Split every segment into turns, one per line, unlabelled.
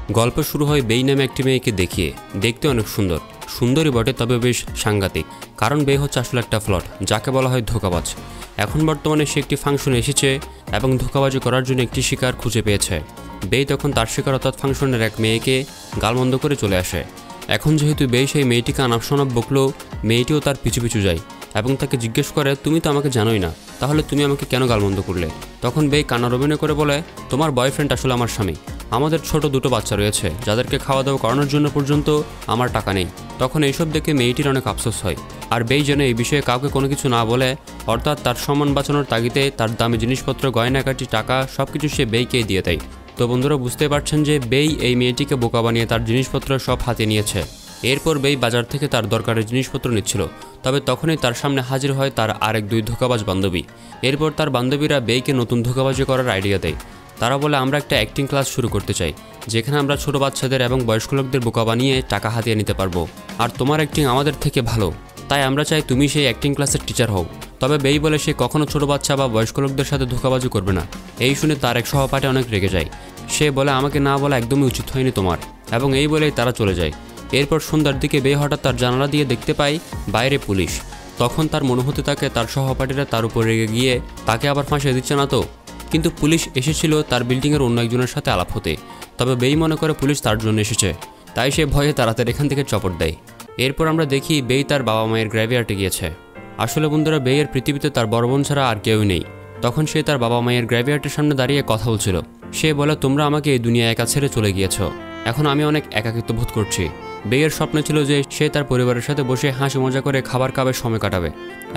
গল্প শুরু হয় বেই নামে একটি মেয়েকে দেখিয়ে। দেখতে অনেক সুন্দর, সুন্দরী বটে, তবে বেশ সাংঘাতিক। কারণ বেই হচ্ছে আসলে একটা ফ্লট, যাকে বলা হয় ধোঁকাবাজ। এখন বর্তমানে সে একটি ফাংশনে এসেছে এবং ধোঁকাবাজি করার জন্য একটি শিকার খুঁজে পেয়েছে। বেই তখন তার শিকার অর্থাৎ ফাংশনের এক মেয়েকে গালমন্দ করে চলে আসে। এখন যেহেতু বেই সেই মেয়েটিকে আনাপ বকলো, মেয়েটিও তার পিছু পিছু যায় এবং তাকে জিজ্ঞেস করে, তুমি তো আমাকে জানোই না, তাহলে তুমি আমাকে কেন গালমন্দ করলে? তখন বেই কান্নার অভিনয় করে বলে, তোমার বয়ফ্রেন্ড আসলে আমার স্বামী, আমাদের ছোট দুটো বাচ্চা রয়েছে যাদেরকে খাওয়া দাওয়া করানোর জন্য পর্যন্ত আমার টাকা নেই। তখন এইসব দেখে মেয়েটির অনেক আফসোস হয়। আর বেই যেন এই বিষয়ে কাউকে কোনো কিছু না বলে, অর্থাৎ তার সম্মান বাঁচানোর তাগিদে তার দামি জিনিসপত্র, গয়নাকাটি, টাকা সবকিছু সে বেইকেই দিয়ে দেয়। তো বন্ধুরা বুঝতে পারছেন যে বেই এই মেয়েটিকে বোকা বানিয়ে তার জিনিসপত্র সব হাতে নিয়েছে। এরপর বেই বাজার থেকে তার দরকারের জিনিসপত্র নিচ্ছিল, তবে তখনই তার সামনে হাজির হয় তার আরেক দুই ধোঁকাবাজ বান্ধবী। এরপর তার বান্ধবীরা বেইকে নতুন ধোঁকাবাজি করার আইডিয়া দেয়। তারা বলে, আমরা একটা অ্যাক্টিং ক্লাস শুরু করতে চাই, যেখানে আমরা ছোট বাচ্চাদের এবং বয়স্ক লোকদের বোকা বানিয়ে টাকা হাতিয়ে নিতে পারবো। আর তোমার অ্যাক্টিং আমাদের থেকে ভালো, তাই আমরা চাই তুমি সেই অ্যাক্টিং ক্লাসের টিচার হও। তবে বেই বলে সে কখনো ছোট বাচ্চা বা বয়স্ক লোকদের সাথে ধোঁকাবাজি করবে না। এই শুনে তার এক সহপাঠী অনেক রেগে যায়। সে বলে, আমাকে না বলা একদমই উচিত হয়নি তোমার, এবং এই বলেই তারা চলে যায়। এরপর সন্ধ্যার দিকে বেই হঠাৎ তার জানালা দিয়ে দেখতে পায় বাইরে পুলিশ। তখন তার মনে হতে থাকে তার সহপাঠীরা তার উপর রেগে গিয়ে তাকে আবার ফাঁসিয়ে দিচ্ছে না তো। কিন্তু পুলিশ এসেছিল তার বিল্ডিংয়ের অন্য একজনের সাথে আলাপ হতে। তবে বেই মনে করে পুলিশ তার জন্য এসেছে, তাই সে ভয়ে তাড়াতাড়ি এখান থেকে চপট দেয়। এরপর আমরা দেখি বেই তার বাবা মায়ের গ্র্যাভিয়ার্ডে গিয়েছে। আসলে বন্ধুরা, বেইয়ের পৃথিবীতে তার বড় বোন ছাড়া আর কেউই নেই। তখন সে তার বাবা মায়ের গ্র্যাভিয়ার্ডের সামনে দাঁড়িয়ে কথা বলছিল। সে বলে, তোমরা আমাকে এই দুনিয়া একা ছেড়ে চলে গিয়েছ, এখন আমি অনেক একাকিত্ব বোধ করছি। বেইয়ের স্বপ্ন ছিল যে সে তার পরিবারের সাথে বসে হাসি মজা করে খাবার খাবে, সময় কাটাবে,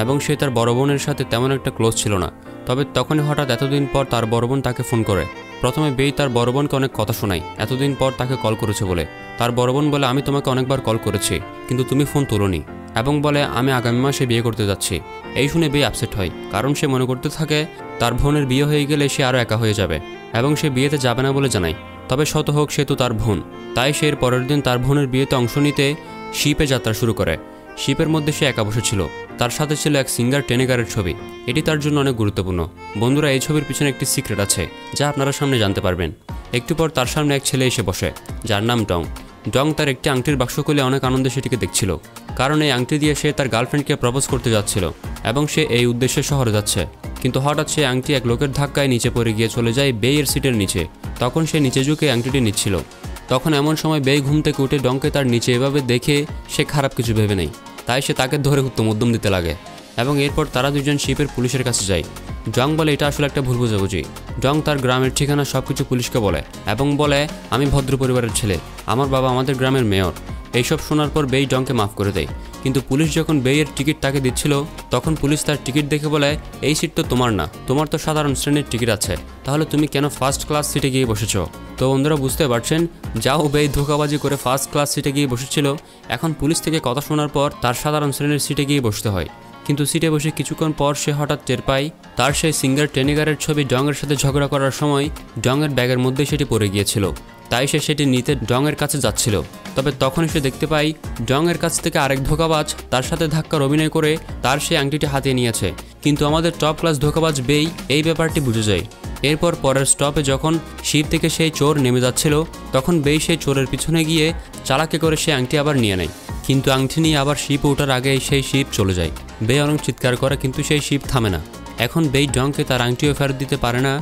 এবং সে তার বড় বোনের সাথে তেমন একটা ক্লোজ ছিল না। তবে তখনই হঠাৎ এতদিন পর তার বড় বোন তাকে ফোন করে। প্রথমে বেই তার বড় বোনকে অনেক কথা শোনায় এতদিন পর তাকে কল করেছে বলে। তার বড় বোন বলে, আমি তোমাকে অনেকবার কল করেছি কিন্তু তুমি ফোন তোলোনি, এবং বলে আমি আগামী মাসে বিয়ে করতে যাচ্ছি। এই শুনে বেই আপসেট হয়, কারণ সে মনে করতে থাকে তার বোনের বিয়ে হয়ে গেলে সে আরও একা হয়ে যাবে, এবং সে বিয়েতে যাবে না বলে জানায়। তবে শত হোক সে তো তার বোন, তাই সে এর পরের দিন তার বোনের বিয়েতে অংশ নিতে শিপে যাত্রা শুরু করে। শিপের মধ্যে সে একা বসেছিল, তার সাথে ছিল এক সিঙ্গার টেনেগারের ছবি। এটি তার জন্য অনেক গুরুত্বপূর্ণ। বন্ধুরা, এই ছবির পিছনে একটি সিক্রেট আছে যা আপনারা সামনে জানতে পারবেন। একটু পর তার সামনে এক ছেলে এসে বসে, যার নাম ডং। ডং তার একটি আংটির বাক্স খুলে অনেক আনন্দে সেটিকে দেখছিল, কারণ এই আংটি দিয়ে সে তার গার্লফ্রেন্ডকে প্রপোজ করতে যাচ্ছিল এবং সে এই উদ্দেশ্যে শহরে যাচ্ছে। কিন্তু হঠাৎ সে আংটি এক লোকের ধাক্কায় নিচে পড়ে গিয়ে চলে যায় বেইয়ের সিটের নিচে। তখন সে নিচে ঝুঁকে আংটিটি নিচ্ছিল। তখন এমন সময় বেই ঘুম থেকে উঠে ডংকে তার নিচে এভাবে দেখে সে খারাপ কিছু ভেবে নেই, তাই সে তাকে ধরে উত্তম উদ্যম দিতে লাগে, এবং এরপর তারা দুজন শিপের পুলিশের কাছে যায়। ডং বলে এটা আসলে একটা ভুল বোঝাবুঝি। ডং তার গ্রামের ঠিকানা সবকিছু পুলিশকে বলে এবং বলে, আমি ভদ্র পরিবারের ছেলে, আমার বাবা আমাদের গ্রামের মেয়র। এইসব শোনার পর বেই ডংকে মাফ করে দেয়। কিন্তু পুলিশ যখন বেইয়ের টিকিট তাকে দিচ্ছিল, তখন পুলিশ তার টিকিট দেখে বলে, এই সিট তো তোমার না, তোমার তো সাধারণ শ্রেণীর টিকিট আছে, তাহলে তুমি কেন ফার্স্ট ক্লাস সিটে গিয়ে বসেছ? তো বন্ধুরা বুঝতে পারছেন, যাও বেই ধোঁকাবাজি করে ফার্স্ট ক্লাস সিটে গিয়ে বসেছিল, এখন পুলিশ থেকে কথা শোনার পর তার সাধারণ শ্রেণীর সিটে গিয়ে বসতে হয়। কিন্তু সিটে বসে কিছুক্ষণ পর সে হঠাৎ টের পায় তার সেই সিঙ্গার টেনিগারের ছবি ডংয়ের সাথে ঝগড়া করার সময় ডংয়ের ব্যাগের মধ্যে সেটি পড়ে গিয়েছিল, তাই সে সেটি নিতে ডংয়ের কাছে যাচ্ছিল। তবে তখনই সে দেখতে পায় ডংয়ের কাছ থেকে আরেক ধোঁকাবাজ তার সাথে ধাক্কার অভিনয় করে তার সেই আংটিটি হাতিয়ে নিয়েছে। কিন্তু আমাদের টপ ক্লাস ধোঁকাবাজ বেই এই ব্যাপারটি বুঝে যায়। এরপর পরের স্টপে যখন শিপ থেকে সেই চোর নেমে যাচ্ছিল, তখন বেই সেই চোরের পিছনে গিয়ে চালাকি করে সে আংটি আবার নিয়ে নেয়। কিন্তু আংটি নিয়ে আবার শিপ ওঠার আগেই সেই শিপ চলে যায়। বেই অনেক চিৎকার করে, কিন্তু সেই শিপ থামে না। এখন বেই ডংকে তার আংটিও ফেরত দিতে পারে না,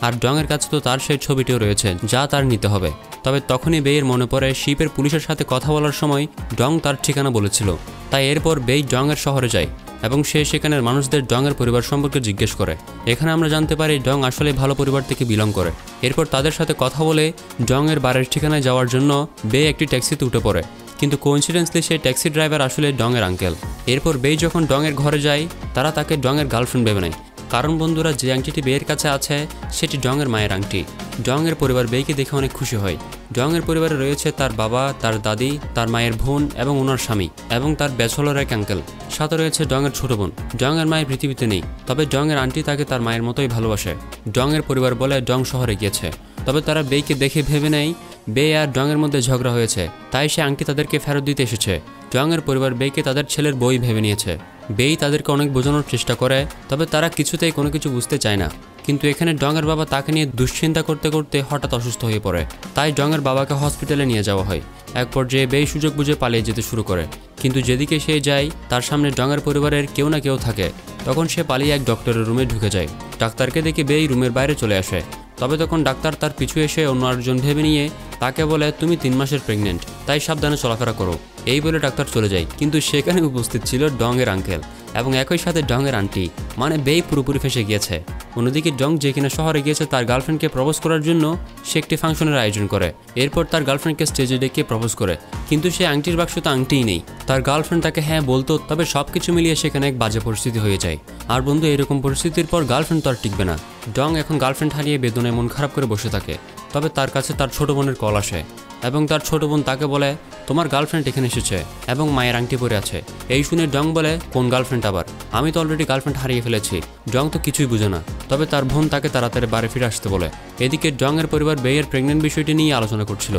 আর ডংয়ের কাছে তো তার সেই ছবিটিও রয়েছে যা তার নিতে হবে। তবে তখনই বেইয়ের মনে পড়ে শিপের পুলিশের সাথে কথা বলার সময় ডং তার ঠিকানা বলেছিল। তাই এরপর বেই ডংয়ের শহরে যায় এবং সে সেখানের মানুষদের ডংয়ের পরিবার সম্পর্কে জিজ্ঞেস করে। এখানে আমরা জানতে পারি ডং আসলে ভালো পরিবার থেকে বিলং করে। এরপর তাদের সাথে কথা বলে ডংয়ের বাড়ির ঠিকানায় যাওয়ার জন্য বেই একটি ট্যাক্সিতে উঠে পড়ে। কিন্তু কোইন্সিডেন্সলি সেই ট্যাক্সি ড্রাইভার আসলে ডংয়ের আঙ্কেল। এরপর বেই যখন ডংয়ের ঘরে যায়, তারা তাকে ডংয়ের গার্লফ্রেন্ড ভেবে নেয়, কারণ বন্ধুরা যে আংটিটি বেইয়ের কাছে আছে সেটি ডংয়ের মায়ের আংটি। ডংয়ের পরিবার বেইকে দেখে অনেক খুশি হয়। ডংয়ের পরিবারে রয়েছে তার বাবা, তার দাদি, তার মায়ের বোন এবং ওনার স্বামী, এবং তার ব্যাচেলর এক আঙ্কেল। সাথে রয়েছে ডংয়ের ছোট বোন। ডংয়ের মায়ের পৃথিবীতে নেই, তবে ডংয়ের আন্টি তাকে তার মায়ের মতোই ভালোবাসে। ডংয়ের পরিবার বলে ডং শহরে গিয়েছে, তবে তারা বেইকে দেখে ভেবে নেয় বেই আর ডংয়ের মধ্যে ঝগড়া হয়েছে, তাই সে আংটি তাদেরকে ফেরত দিতে এসেছে। ডংয়ের পরিবার বেইকে তাদের ছেলের বই ভেবে নিয়েছে। বেই তাদেরকে অনেক বোঝানোর চেষ্টা করে, তবে তারা কিছুতেই কোনো কিছু বুঝতে চায় না। কিন্তু এখানে ডংয়ের বাবা তাকে নিয়ে দুশ্চিন্তা করতে করতে হঠাৎ অসুস্থ হয়ে পড়ে। তাই ডংয়ের বাবাকে হসপিটালে নিয়ে যাওয়া হয়। এক পর্যায়ে বেই সুযোগ বুঝে পালিয়ে যেতে শুরু করে, কিন্তু যেদিকে সে যায় তার সামনে ডংয়ের পরিবারের কেউ না কেউ থাকে। তখন সে পালিয়ে এক ডক্টরের রুমে ঢুকে যায়। ডাক্তারকে দেখে বেই রুমের বাইরে চলে আসে। তবে তখন ডাক্তার তার পিছু এসে অন্য আরেকজন ভেবে নিয়ে তাকে বলে, তুমি 3 মাসের প্রেগনেন্ট, তাই সাবধানে চলাফেরা করো। এই বলে ডাক্তার চলে যায়, কিন্তু সেখানে উপস্থিত ছিল ডংয়ের আঙ্কেল এবং একই সাথে ডংয়ের আন্টি। মানে বেই পুরোপুরি ফেসে গিয়েছে। অন্যদিকে ডং যে কিনা শহরে গিয়েছে তার গার্লফ্রেন্ডকে প্রপোজ করার জন্য সে একটি ফাংশনের আয়োজন করে। এরপর তার গার্লফ্রেন্ডকে স্টেজে ডেকে প্রপোজ করে, কিন্তু সে আংটির বাক্স তো আংটিই নেই। তার গার্লফ্রেন্ড তাকে হ্যাঁ বলতো, তবে সবকিছু মিলিয়ে সেখানে এক বাজে পরিস্থিতি হয়ে যায়। আর বন্ধু, এরকম পরিস্থিতির পর গার্লফ্রেন্ড তো আর টিকবে না। ডং এখন গার্লফ্রেন্ড হারিয়ে বেদনায় মন খারাপ করে বসে থাকে। তবে তার কাছে তার ছোট বোনের কল আসে এবং তার ছোট বোন তাকে বলে, তোমার গার্লফ্রেন্ড এখানে এসেছে এবং মায়ের আংটি পরে আছে। এই শুনে ডং বলে, কোন গার্লফ্রেন্ড আবার? আমি তো অলরেডি গার্লফ্রেন্ড হারিয়ে ফেলেছি। ডং তো কিছুই বুঝে না। তবে তার বোন তাকে তাড়াতাড়ি বাড়ি ফিরে আসতে বলে। এদিকে ডং এর পরিবার বেইয়ের প্রেগনেন্ট বিষয়টি নিয়ে আলোচনা করছিল।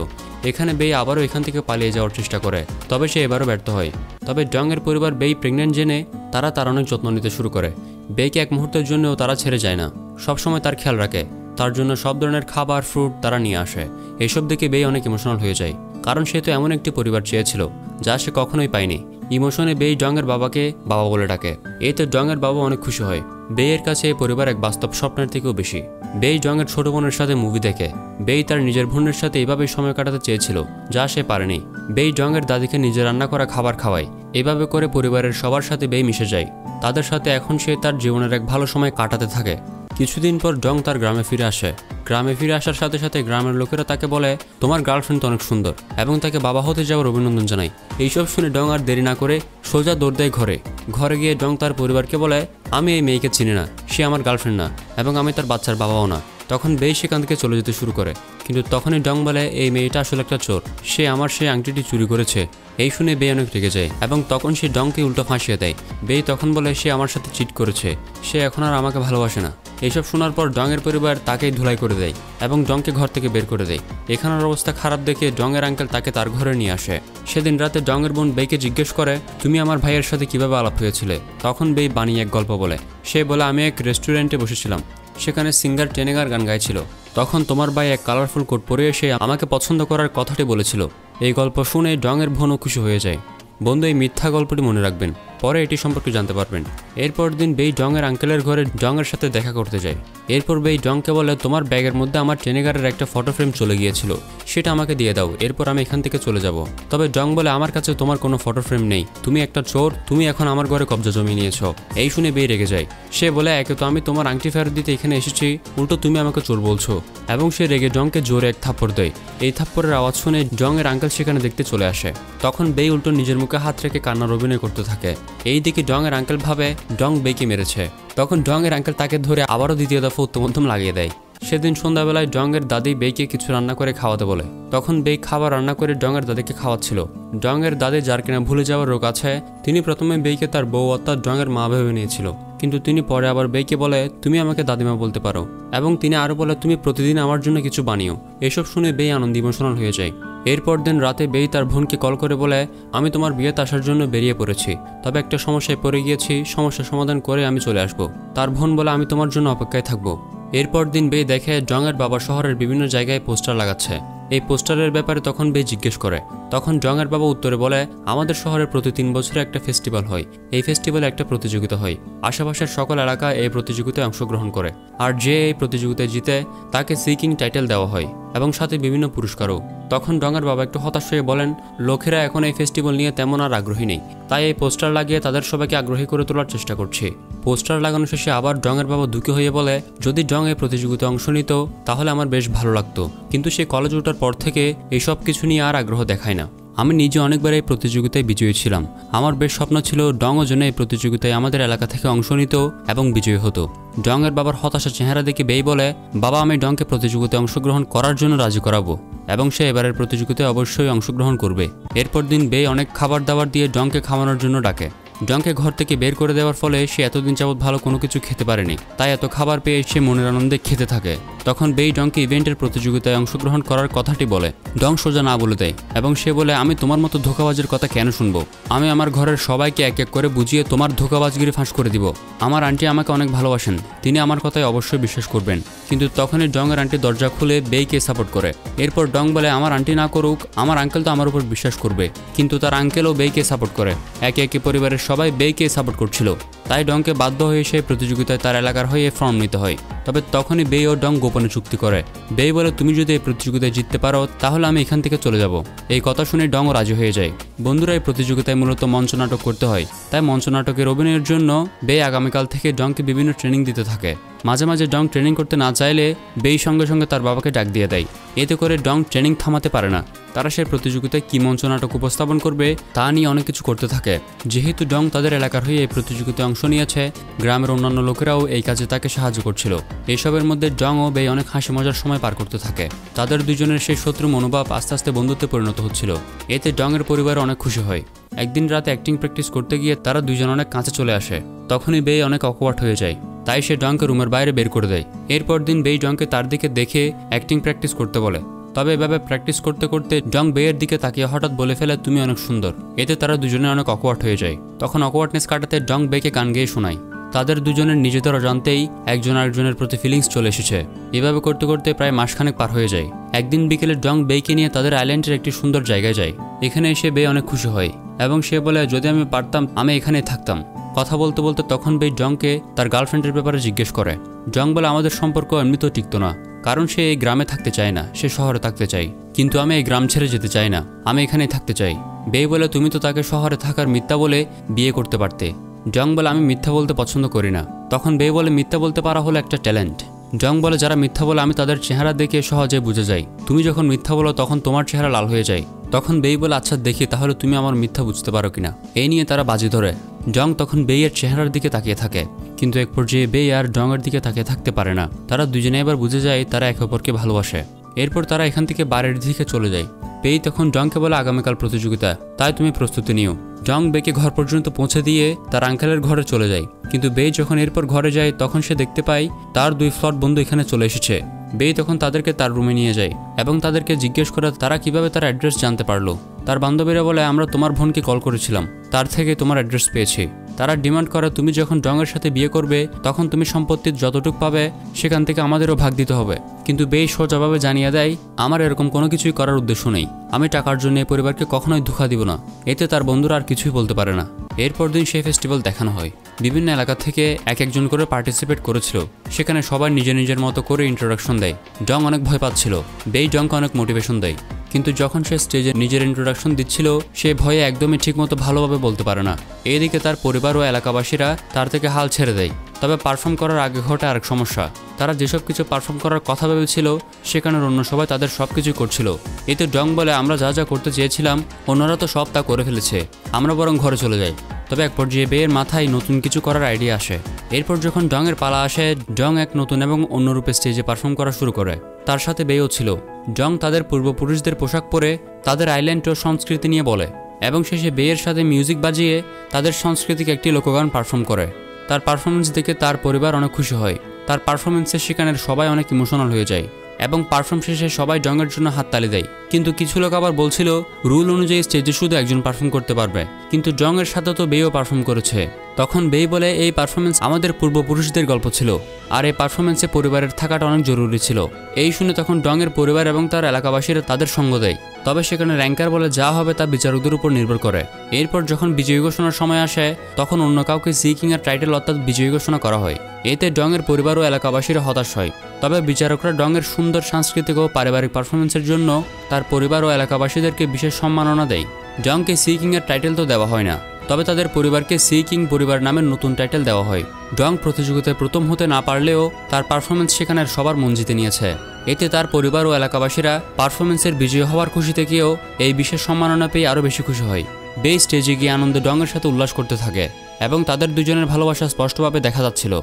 এখানে বেই আবারও এখান থেকে পালিয়ে যাওয়ার চেষ্টা করে, তবে সে এবারও ব্যর্থ হয়। তবে ডং এর পরিবার বেই প্রেগনেন্ট জেনে তারা তার অনেক যত্ন নিতে শুরু করে। বেইকে এক মুহূর্তের জন্যও তারা ছেড়ে যায় না, সবসময় তার খেয়াল রাখে। তার জন্য সব ধরনের খাবার ফ্রুট তারা নিয়ে আসে। এইসব দেখে বেই অনেক ইমোশনাল হয়ে যায়, কারণ সে তো এমন একটি পরিবার চেয়েছিল যা সে কখনোই পায়নি। ইমোশনে বেই ডংয়ের বাবাকে বাবা বলে ডাকে। এতে ডংয়ের বাবা অনেক খুশি হয়। বেইয়ের কাছে এই পরিবার এক বাস্তব স্বপ্নের থেকেও বেশি। বেই ডংয়ের ছোট বোনের সাথে মুভি দেখে। বেই তার নিজের বোনের সাথে এভাবেই সময় কাটাতে চেয়েছিল, যা সে পারেনি। বেই ডংয়ের দাদিকে নিজে রান্না করা খাবার খাওয়ায়। এভাবে করে পরিবারের সবার সাথে বেই মিশে যায়। তাদের সাথে এখন সে তার জীবনের এক ভালো সময় কাটাতে থাকে। কিছুদিন পর ডং তার গ্রামে ফিরে আসে। গ্রামে ফিরে আসার সাথে সাথে গ্রামের লোকেরা তাকে বলে, তোমার গার্লফ্রেন্ড তো অনেক সুন্দর, এবং তাকে বাবা হতে যাওয়ার অভিনন্দন জানায়। এইসব শুনে ডং আর দেরি না করে সোজা দৌড় দেয় ঘরে। ঘরে গিয়ে ডং তার পরিবারকে বলে, আমি এই মেয়েকে চিনি না, সে আমার গার্লফ্রেন্ড না এবং আমি তার বাচ্চার বাবাও না। তখন বেই সেখান থেকে চলে যেতে শুরু করে, কিন্তু তখনই ডং বলে, এই মেয়েটা আসলে একটা চোর, সে আমার সেই আংটিটি চুরি করেছে। এই শুনে বেই অনেক রেগে যায় এবং তখন সে ডংকে উল্টো ফাঁসিয়ে দেয়। বেই তখন বলে, সে আমার সাথে চিট করেছে, সে এখন আর আমাকে ভালোবাসে না। এইসব শোনার পর ডংয়ের পরিবার তাকেই ধুলাই করে দেয় এবং ডংকে ঘর থেকে বের করে দেয়। এখানের অবস্থা খারাপ দেখে ডংয়ের আঙ্কেল তাকে তার ঘরে নিয়ে আসে। সেদিন রাতে ডংয়ের বোন বেইকে জিজ্ঞেস করে, তুমি আমার ভাইয়ের সাথে কিভাবে আলাপ হয়েছিলে? তখন বেই বানিয়ে এক গল্প বলে। সে বলে, আমি এক রেস্টুরেন্টে বসেছিলাম, সেখানে সিঙ্গার টেনেগার গান গাইছিল। তখন তোমার ভাই এক কালারফুল কোট পরে এসে আমাকে পছন্দ করার কথাটি বলেছিল। এই গল্প শুনে ডংয়ের বোনও খুশি হয়ে যায়। বন্ধু, এই মিথ্যা গল্পটি মনে রাখবেন, পরে এটি সম্পর্কে জানতে পারবেন। এরপর দিন বেই ডংয়ের আঙ্কেলের ঘরে ডংয়ের সাথে দেখা করতে যায়। এরপর বেই ডংকে বলে, তোমার ব্যাগের মধ্যে আমার টেনেগারের একটা ফটো ফ্রেম চলে গিয়েছিল, সেটা আমাকে দিয়ে দাও, এরপর আমি এখান থেকে চলে যাব। তবে ডং বলে, আমার কাছে তোমার কোনো ফটো ফ্রেম নেই, তুমি একটা চোর, তুমি এখন আমার ঘরে কবজা জমি নিয়েছ। এই শুনে বেই রেগে যায়। সে বলে, একে তো আমি তোমার আংটি ফেরত দিতে এখানে এসেছি, উল্টো তুমি আমাকে চোর বলছো। এবং সে রেগে ডংকে জোরে এক থাপ্পড় দেয়। এই থাপ্পড়ের আওয়াজ শুনে ডংয়ের আঙ্কেল সেখানে দেখতে চলে আসে। তখন বেই উল্টো নিজের মুখে হাত রেখে কান্নার অভিনয় করতে থাকে। এই দিকে ডংয়ের আঙ্কেল ভাবে ডং বেইকে মেরেছে। তখন ডংয়ের আঙ্কেল তাকে ধরে আবারও দ্বিতীয় দফা উত্তমধ্যম লাগিয়ে দেয়। সেদিন সন্ধ্যাবেলায় ডংয়ের দাদি বেইকে কিছু রান্না করে খাওয়াতে বলে। তখন বেই খাবার রান্না করে ডংয়ের দাদিকে খাওয়াচ্ছিল। ডংয়ের দাদি, যার কিনা ভুলে যাওয়ার রোগ আছে, তিনি প্রথমে বেইকে তার বউ অর্থাৎ ডংয়ের মা ভেবে নিয়েছিল, কিন্তু তিনি পরে আবার বেইকে বলে, তুমি আমাকে দাদিমা বলতে পারো। এবং তিনি আরও বলে, তুমি প্রতিদিন আমার জন্য কিছু বানিও। এসব শুনে বেই আনন্দ ইমোশনাল হয়ে যায়। এরপর দিন রাতে বেই তার বোনকে কল করে বলে, আমি তোমার বিয়েতে আসার জন্য বেরিয়ে পড়েছি, তবে একটা সমস্যায় পড়ে গিয়েছি, সমস্যার সমাধান করে আমি চলে আসব। তার বোন বলে, আমি তোমার জন্য অপেক্ষায় থাকবো। এরপর দিন বেই দেখে ডংয়ের বাবা শহরের বিভিন্ন জায়গায় পোস্টার লাগাচ্ছে। এই পোস্টারের ব্যাপারে তখন বেই জিজ্ঞেস করে। তখন ডংয়ের বাবা উত্তরে বলে, আমাদের শহরে প্রতি 3 বছরে একটা ফেস্টিভ্যাল হয়, এই ফেস্টিভ্যালে একটা প্রতিযোগিতা হয়, আশেপাশের সকল এলাকা এই প্রতিযোগিতায় অংশগ্রহণ করে, আর যে এই প্রতিযোগিতায় জিতে তাকে সি কিং টাইটেল দেওয়া হয় এবং সাথে বিভিন্ন পুরস্কারও। তখন ডংয়ের বাবা একটু হতাশ হয়ে বলেন, লোকেরা এখন এই ফেস্টিভ্যাল নিয়ে তেমন আর আগ্রহী নেই, তাই এই পোস্টার লাগিয়ে তাদের সবাইকে আগ্রহী করে তোলার চেষ্টা করছে। পোস্টার লাগানো শেষে আবার ডংয়ের বাবা দুঃখী হয়ে বলে, যদি ডং এই প্রতিযোগিতায় অংশ নিত তাহলে আমার বেশ ভালো লাগতো, কিন্তু সে কলেজ ওঠার পর থেকে এইসব কিছু নিয়ে আর আগ্রহ দেখায় না। আমি নিজে অনেকবার এই প্রতিযোগিতায় বিজয়ী ছিলাম, আমার বেশ স্বপ্ন ছিল ডংও যেন এই প্রতিযোগিতায় আমাদের এলাকা থেকে অংশ নিত এবং বিজয়ী হতো। ডংয়ের বাবার হতাশা চেহারা দেখে বেই বলে, বাবা, আমি ডংকে প্রতিযোগিতায় অংশগ্রহণ করার জন্য রাজি করাবো এবং সে এবারের প্রতিযোগিতায় অবশ্যই অংশগ্রহণ করবে। এরপর দিন বেই অনেক খাবার দাবার দিয়ে ডংকে খাওয়ানোর জন্য ডাকে। ডংকে ঘর থেকে বের করে দেওয়ার ফলে সে এতদিন যাবৎ ভালো কোনো কিছু খেতে পারেনি, তাই এত খাবার পেয়ে সে মনের আনন্দে খেতে থাকে। তখন বেই ডংকে ইভেন্টের প্রতিযোগিতায় অংশগ্রহণ করার কথাটি বলে। ডং সোজা না বলে দেয় এবং সে বলে, আমি তোমার মতো ধোঁকাবাজের কথা কেন শুনবো? আমি আমার ঘরের সবাইকে এক এক করে বুঝিয়ে তোমার ধোঁকাবাজগিরি ফাঁস করে দিব। আমার আন্টি আমাকে অনেক ভালোবাসেন, তিনি আমার কথায় অবশ্যই বিশ্বাস করবেন। কিন্তু তখনই ডং এর আন্টি দরজা খুলে বেইকে সাপোর্ট করে। এরপর ডং বলে, আমার আন্টি না করুক, আমার আঙ্কেল তো আমার উপর বিশ্বাস করবে। কিন্তু তার আঙ্কেলও বেইকে সাপোর্ট করে। একে একে পরিবারের সবাই বেইকে সাপোর্ট করছিল, তাই ডংকে বাধ্য হয়ে সেই প্রতিযোগিতায় তার এলাকার হয়ে ফর্ম নিতে হয়। তবে তখনই বেই ও ডং গোপনে চুক্তি করে। বেই বলে, তুমি যদি এই প্রতিযোগিতায় জিততে পারো তাহলে আমি এখান থেকে চলে যাব। এই কথা শুনে ডংও রাজি হয়ে যায়। বন্ধুরা, এই প্রতিযোগিতায় মূলত মঞ্চনাটক করতে হয়, তাই মঞ্চনাটকের অভিনয়ের জন্য বেই আগামীকাল থেকে ডংকে বিভিন্ন ট্রেনিং দিতে থাকে। মাঝে মাঝে ডং ট্রেনিং করতে না চাইলে বেই সঙ্গে সঙ্গে তার বাবাকে ডাক দিয়ে দেয়। এতে করে ডং ট্রেনিং থামাতে পারে না। তারা সেই প্রতিযোগিতায় কী মঞ্চনাটক উপস্থাপন করবে তা নিয়ে অনেক কিছু করতে থাকে। যেহেতু ডং তাদের এলাকার হয়ে এই প্রতিযোগিতায় অংশ নিয়েছে, গ্রামের অন্যান্য লোকেরাও এই কাজে তাকে সাহায্য করছিল। এসবের মধ্যে ডং ও বেই অনেক হাসি মজার সময় পার করতে থাকে। তাদের দুজনের সেই শত্রু মনোভাব আস্তে আস্তে বন্ধুত্বে পরিণত হচ্ছিল। এতে ডং এর পরিবার অনেক খুশি হয়। একদিন রাতে অ্যাক্টিং প্র্যাকটিস করতে গিয়ে তারা দুজন অনেক কাছে চলে আসে। তখনই বেই অনেক অকওয়ার্ড হয়ে যায়, তাই সে ডংকে রুমের বাইরে বের করে দেয়। এরপর দিন বেই ডংকে তার দিকে দেখে অ্যাক্টিং প্র্যাকটিস করতে বলে। তবে এভাবে প্র্যাকটিস করতে করতে ডং বেয়ের দিকে তাকিয়ে হঠাৎ বলে ফেলে, তুমি অনেক সুন্দর। এতে তারা দুজনে অনেক অকওয়ার্ড হয়ে যায়। তখন অকওয়ার্ডনেস কাটাতে ডং বেকে গান গেয়ে শোনায়। তাদের দুজনের নিজেদের অজান্তেই একজন আরেকজনের প্রতি ফিলিংস চলে এসেছে। এভাবে করতে করতে প্রায় মাসখানেক পার হয়ে যায়। একদিন বিকেলে ডং বেইকে নিয়ে তাদের আইল্যান্ডের একটি সুন্দর জায়গায় যায়। এখানে এসে বে অনেক খুশি হয় এবং সে বলে, যদি আমি পারতাম আমি এখানেই থাকতাম। কথা বলতে বলতে তখন বেই ডংকে তার গার্লফ্রেন্ডের ব্যাপারে জিজ্ঞেস করে। ডং বলে, আমাদের সম্পর্ক এমনিতেও টিকতো না, কারণ সে এই গ্রামে থাকতে চায় না, সে শহরে থাকতে চায়। কিন্তু আমি এই গ্রাম ছেড়ে যেতে চাই না, আমি এখানেই থাকতে চাই। বেই বলে, তুমি তো তাকে শহরে থাকার মিথ্যা বলে বিয়ে করতে পারতে। ডং বলে, আমি মিথ্যা বলতে পছন্দ করি না। তখন বেই বলে, মিথ্যা বলতে পারা হলো একটা ট্যালেন্ট। ডং বলে, যারা মিথ্যা বলে আমি তাদের চেহারা দেখে সহজে বুঝে যাই। তুমি যখন মিথ্যা বলো তখন তোমার চেহারা লাল হয়ে যায়। তখন বেই বলে, আচ্ছা দেখি তাহলে তুমি আমার মিথ্যা বুঝতে পারো কিনা। এই নিয়ে তারা বাজি ধরে। ডং তখন বেইয়ের চেহারার দিকে তাকিয়ে থাকে, কিন্তু এক পর্যায়ে বেই আর ডং এর দিকে তাকিয়ে থাকতে পারে না। তারা দুজনে এবার বুঝে যায় তারা একে অপরকে ভালোবাসে। এরপর তারা এখান থেকে বাড়ির দিকে চলে যায়। বেই তখন ডংকে বলে, আগামীকাল প্রতিযোগিতা, তাই তুমি প্রস্তুতি নিও। ডং বেকে ঘর পর্যন্ত পৌঁছে দিয়ে তার আঙ্কেলের ঘরে চলে যায়। কিন্তু বেই যখন এরপর ঘরে যায় তখন সে দেখতে পায় তার দুই ফ্লট বন্ধু এখানে চলে এসেছে। বেই তখন তাদেরকে তার রুমে নিয়ে যায় এবং তাদেরকে জিজ্ঞেস করে তারা কিভাবে তার অ্যাড্রেস জানতে পারলো। তার বান্ধবীরা বলে, আমরা তোমার বোনকে কল করেছিলাম, তার থেকে তোমার অ্যাড্রেস পেয়েছি। তারা ডিমান্ড করে, তুমি যখন ডংয়ের সাথে বিয়ে করবে তখন তুমি সম্পত্তির যতটুকু পাবে সেখান থেকে আমাদেরও ভাগ দিতে হবে। কিন্তু বেই সোজাভাবে জানিয়ে দেয়, আমার এরকম কোনো কিছুই করার উদ্দেশ্য নেই, আমি টাকার জন্য এই পরিবারকে কখনোই ধোঁকা দিব না। এতে তার বন্ধুরা আর কিছুই বলতে পারে না। এরপর দিন সেই ফেস্টিভ্যাল দেখানো হয়। বিভিন্ন এলাকা থেকে এক একজন করে পার্টিসিপেট করেছিল। সেখানে সবাই নিজের নিজের মতো করে ইন্ট্রোডাকশন দেয়। ডং অনেক ভয় পাচ্ছিল, বেই ডংকে অনেক মোটিভেশন দেয়। কিন্তু যখন সে স্টেজে নিজের ইন্ট্রোডাকশন দিচ্ছিল সে ভয়ে একদমই ঠিকমতো ভালোভাবে বলতে পারে না। এদিকে তার পরিবার ও এলাকাবাসীরা তার থেকে হাল ছেড়ে দেয়। তবে পারফর্ম করার আগে ঘটে আরেক সমস্যা। তারা যেসব কিছু পারফর্ম করার কথা ভেবেছিল সেখানের অন্য সবাই তাদের সব কিছুই করছিল। এতে ডং বলে, আমরা যা যা করতে চেয়েছিলাম অন্যরা তো সব তা করে ফেলেছে, আমরা বরং ঘরে চলে যাই। তবে এক পর্যায়ে বেয়ের মাথায় নতুন কিছু করার আইডিয়া আসে। এরপর যখন ডং এর পালা আসে, ডং এক নতুন এবং অন্য রূপে স্টেজে পারফর্ম করা শুরু করে। তার সাথে বেও ছিল। ডং তাদের পূর্বপুরুষদের পোশাক পরে তাদের আইল্যান্ড ও সংস্কৃতি নিয়ে বলে এবং শেষে বেয়ের সাথে মিউজিক বাজিয়ে তাদের সাংস্কৃতিক একটি লোকগান পারফর্ম করে। তার পারফরমেন্স দেখে তার পরিবার অনেক খুশি হয়। তার পারফরমেন্সে সেখানের সবাই অনেক ইমোশনাল হয়ে যায় এবং পারফর্ম শেষে সবাই ডংয়ের জন্য হাততালি দেয়। কিন্তু কিছু লোক আবার বলছিল রুল অনুযায়ী স্টেজে শুধু একজন পারফর্ম করতে পারবে, কিন্তু ডংয়ের সাথে তো বেও পারফর্ম করেছে। তখন বেই বলে, এই পারফরমেন্স আমাদের পূর্বপুরুষদের গল্প ছিল আর এই পারফরমেন্সে পরিবারের থাকাটা অনেক জরুরি ছিল। এই শুনে তখন ডংয়ের পরিবার এবং তার এলাকাবাসীরা তাদের সঙ্গ দেয়। তবে সেখানে র্যাঙ্কার বলে যা হবে তা বিচারকদের উপর নির্ভর করে। এরপর যখন বিজয়ী ঘোষণার সময় আসে তখন অন্য কাউকে সি কিং এর টাইটেল অর্থাৎ বিজয়ী ঘোষণা করা হয়। এতে ডংয়ের পরিবার ও এলাকাবাসীরা হতাশ হয়। তবে বিচারকরা ডংয়ের সুন্দর সাংস্কৃতিক ও পারিবারিক পারফরমেন্সের জন্য তার পরিবার ও এলাকাবাসীদেরকে বিশেষ সম্মাননা দেয়। ডংকে সি কিং এর টাইটেল তো দেওয়া হয় না, তবে তাদের পরিবারকে সি কিং পরিবার নামের নতুন টাইটেল দেওয়া হয়। ডং প্রতিযোগিতায় প্রথম হতে না পারলেও তার পারফরমেন্স সেখানের সবার মন জিতে নিয়েছে। এতে তার পরিবার ও এলাকাবাসীরা পারফরমেন্সের বিজয়ী হওয়ার খুশিতে গিয়েও এই বিশেষ সম্মাননা পেয়ে আরও বেশি খুশি হয়। বেই স্টেজে গিয়ে আনন্দে ডংয়ের সাথে উল্লাস করতে থাকে এবং তাদের দুজনের ভালোবাসা স্পষ্টভাবে দেখা যাচ্ছিল।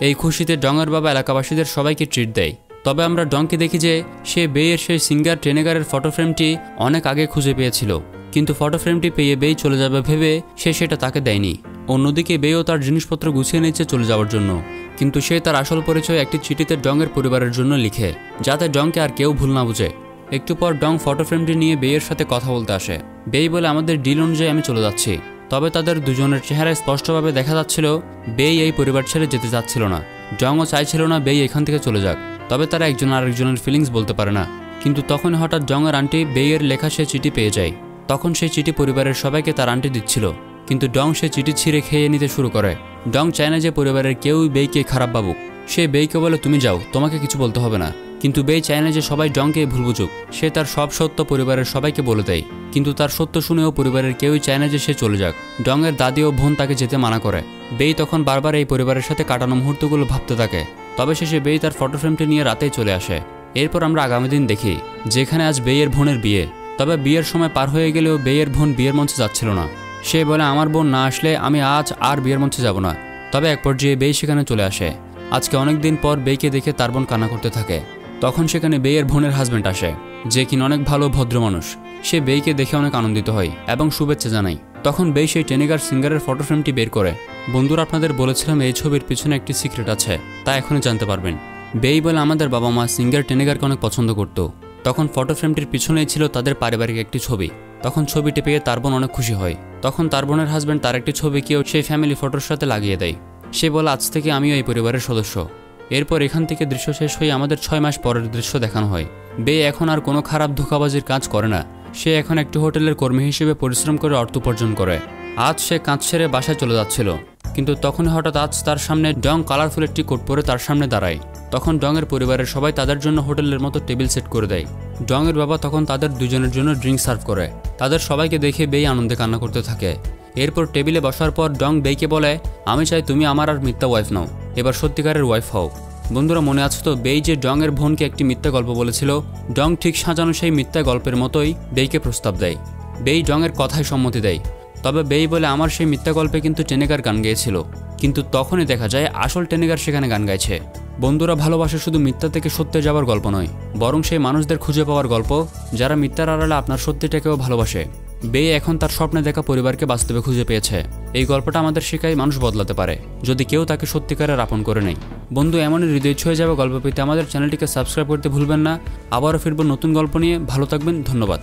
এই খুশিতে ডংয়ের বাবা এলাকাবাসীদের সবাইকে ট্রিট দেয়। তবে আমরা ডংকে দেখি যে সে বেইয়ের সেই সিঙ্গার ট্রেনেগারের ফটো ফ্রেমটি অনেক আগে খুঁজে পেয়েছিল। কিন্তু ফটো ফ্রেমটি পেয়ে বেই চলে যাবে ভেবে সে সেটা তাকে দেয়নি। অন্যদিকে বেও তার জিনিসপত্র গুছিয়ে নিচ্ছে চলে যাওয়ার জন্য, কিন্তু সে তার আসল পরিচয় একটি চিঠিতে ডংয়ের পরিবারের জন্য লিখে, যাতে ডংকে আর কেউ ভুল না বুঝে। একটু পর ডং ফটো ফ্রেমটি নিয়ে বেইয়ের সাথে কথা বলতে আসে। বেই বলে, আমাদের ডিল অনুযায়ী আমি চলে যাচ্ছি। তবে তাদের দুজনের চেহারায় স্পষ্টভাবে দেখা যাচ্ছিল বেই এই পরিবার ছেড়ে যেতে চাচ্ছিল না। ডংও চাইছিল না বেই এখান থেকে চলে যাক, তবে তারা একজন আরেকজনের ফিলিংস বলতে পারে না। কিন্তু তখন হঠাৎ ডংয়ের আন্টি বেইয়ের লেখা সে চিঠি পেয়ে যায়। তখন সেই চিঠি পরিবারের সবাইকে তার আন্টি দিচ্ছিল, কিন্তু ডং সে চিঠি ছিঁড়ে খেয়ে নিতে শুরু করে। ডং চায় না যে পরিবারের কেউই বেইকে খারাপ ভাবুক। সে বেইকে বলে, তুমি যাও, তোমাকে কিছু বলতে হবে না। কিন্তু বেই চায় না যে সবাই ডংকে ভুল বুঝুক। সে তার সব সত্য পরিবারের সবাইকে বলে দেয়, কিন্তু তার সত্য শুনেও পরিবারের কেউই চায় না যে সে চলে যাক। ডংয়ের দাদি ও বোন তাকে যেতে মানা করে। বেই তখন বারবার এই পরিবারের সাথে কাটানো মুহূর্তগুলো ভাবতে থাকে। তবে শেষে বেই তার ফটো ফ্রেমটি নিয়ে রাতেই চলে আসে। এরপর আমরা আগামী দিন দেখি, যেখানে আজ বেইয়ের বোনের বিয়ে। তবে বিয়ের সময় পার হয়ে গেলেও বেইয়ের বোন বিয়ের মঞ্চে যাচ্ছিল না। সে বলে, আমার বোন না আসলে আমি আজ আর বিয়ের মঞ্চে যাব না। তবে এক পর্যায়ে বেই সেখানে চলে আসে। আজকে অনেক দিন পর বেইকে দেখে তার বোন কান্না করতে থাকে। তখন সেখানে বেইয়ের বোনের হাজব্যান্ড আসে, যে কিনা অনেক ভালো ভদ্র মানুষ। সে বেইকে দেখে অনেক আনন্দিত হয় এবং শুভেচ্ছা জানায়। তখন বেই সেই টেনেগার সিঙ্গারের ফটো ফ্রেমটি বের করে। বন্ধুরা, আপনাদের বলেছিলাম এই ছবির পিছনে একটি সিক্রেট আছে, তা এখনই জানতে পারবেন। বেই বলে, আমাদের বাবা মা সিঙ্গার টেনেগারকে অনেক পছন্দ করত। তখন ফটো ফ্রেমটির পিছনেই ছিল তাদের পারিবারিক একটি ছবি। তখন ছবিটি পেয়ে তার বোন অনেক খুশি হয়। তখন তার বোনের হাজব্যান্ড তার একটি ছবিকেও সেই ফ্যামিলি ফটোর সাথে লাগিয়ে দেয়। সে বলে, আজ থেকে আমিও এই পরিবারের সদস্য। এরপর এখান থেকে দৃশ্য শেষ হয়ে আমাদের 6 মাস পরের দৃশ্য দেখানো হয়। বেই এখন আর কোনো খারাপ ধোঁকাবাজির কাজ করে না। সে এখন একটি হোটেলের কর্মী হিসেবে পরিশ্রম করে অর্থ উপার্জন করে। আজ সে কাজ সেরে বাসায় চলে যাচ্ছিল, কিন্তু তখনই হঠাৎ আজ তার সামনে ডং কালারফুল একটি কোট পরে তার সামনে দাঁড়ায়। তখন ডংয়ের পরিবারের সবাই তাদের জন্য হোটেলের মতো টেবিল সেট করে দেয়। ডংয়ের বাবা তখন তাদের দুজনের জন্য ড্রিঙ্ক সার্ভ করে। তাদের সবাইকে দেখে বেই আনন্দে কান্না করতে থাকে। এরপর টেবিলে বসার পর ডং বেইকে বলে, আমি চাই তুমি আমার আর মিথ্যা ওয়াইফ নাও, এবার সত্যিকারের ওয়াইফ হও। বন্ধুরা, মনে আছে তো বেই যে ডংয়ের বোনকে একটি মিথ্যা গল্প বলেছিল? ডং ঠিক সাজানো সেই মিথ্যা গল্পের মতোই বেইকে প্রস্তাব দেয়। বেই ডংয়ের কথায় সম্মতি দেয়। তবে বেই বলে, আমার সেই মিথ্যা গল্পে কিন্তু টেনেগার গান গেয়েছিল। কিন্তু তখনই দেখা যায় আসল টেনেগার সেখানে গান গাইছে। বন্ধুরা, ভালোবাসা শুধু মিথ্যা থেকে সত্যে যাওয়ার গল্প নয়, বরং সেই মানুষদের খুঁজে পাওয়ার গল্প যারা মিথ্যার আড়ালে আপনার সত্যিটাকেও ভালোবাসে। বেই এখন তার স্বপ্নে দেখা পরিবারকে বাস্তবে খুঁজে পেয়েছে। এই গল্পটা আমাদের শেখায় মানুষ বদলাতে পারে, যদি কেউ তাকে সত্যিকারের আপন করে নেয়। বন্ধু, এমনই হৃদয় ছুঁয়ে যাবে গল্প পেতে আমাদের চ্যানেলটিকে সাবস্ক্রাইব করতে ভুলবেন না। আবারও ফিরব নতুন গল্প নিয়ে। ভালো থাকবেন, ধন্যবাদ।